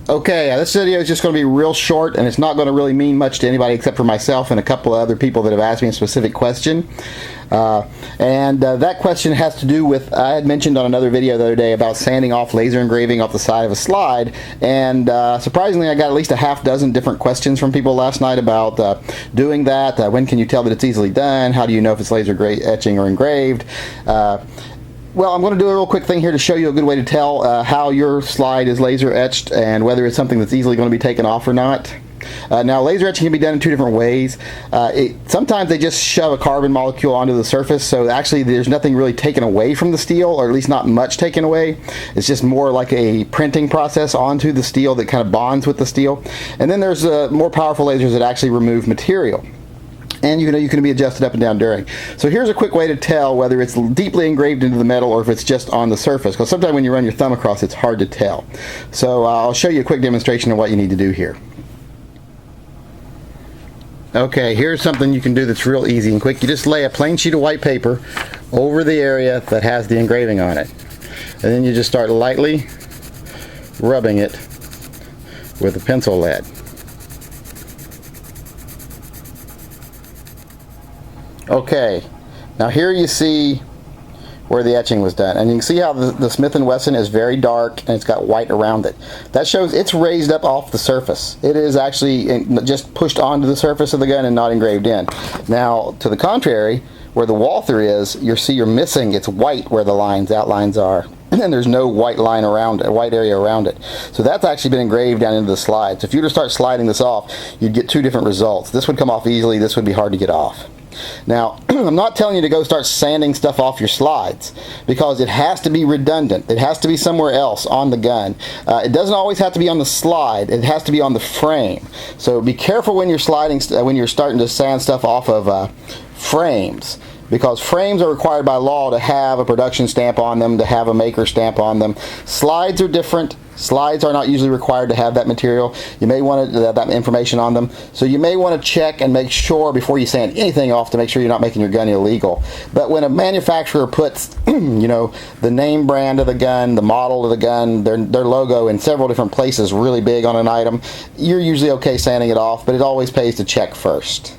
Okay, this video is just going to be real short, and it's not going to really mean much to anybody except for myself and a couple of other people that have asked me a specific question. That question has to do with, I had mentioned on another video the other day about sanding off laser engraving off the side of a slide, and surprisingly I got at least a half dozen different questions from people last night about doing that. When can you tell that it's easily done? How do you know if it's laser etching or engraved? Well, I'm going to do a real quick thing here to show you a good way to tell how your slide is laser etched and whether it's something that's easily going to be taken off or not. Now, laser etching can be done in two different ways. Sometimes they just shove a carbon molecule onto the surface, so actually there's nothing really taken away from the steel, or at least not much taken away. It's just more like a printing process onto the steel that kind of bonds with the steel. And then there's more powerful lasers that actually remove material. And you can be adjusted up and down during. So here's a quick way to tell whether it's deeply engraved into the metal or if it's just on the surface, because sometimes when you run your thumb across it's hard to tell. So I'll show you a quick demonstration of what you need to do here. Okay, here's something you can do that's real easy and quick. You just lay a plain sheet of white paper over the area that has the engraving on it, and then you just start lightly rubbing it with a pencil lead. Okay, now here you see where the etching was done, and you can see how the Smith & Wesson is very dark and it's got white around it. That shows it's raised up off the surface. It is actually just pushed onto the surface of the gun and not engraved in. Now, to the contrary, where the Walther is, you're missing, it's white where the outlines are, and there's no white line around it, white area around it. So that's actually been engraved down into the slide. So if you were to start sliding this off, you'd get two different results. This would come off easily, this would be hard to get off. Now, I'm not telling you to go start sanding stuff off your slides, because it has to be redundant. It has to be somewhere else on the gun. It doesn't always have to be on the slide. It has to be on the frame. So be careful when you're starting to sand stuff off of frames, because frames are required by law to have a production stamp on them, to have a maker stamp on them. Slides are different. Slides are not usually required to have that material. You may want to have that information on them. So you may want to check and make sure before you sand anything off to make sure you're not making your gun illegal. But when a manufacturer puts the name brand of the gun, the model of the gun, their logo in several different places really big on an item, you're usually okay sanding it off, but it always pays to check first.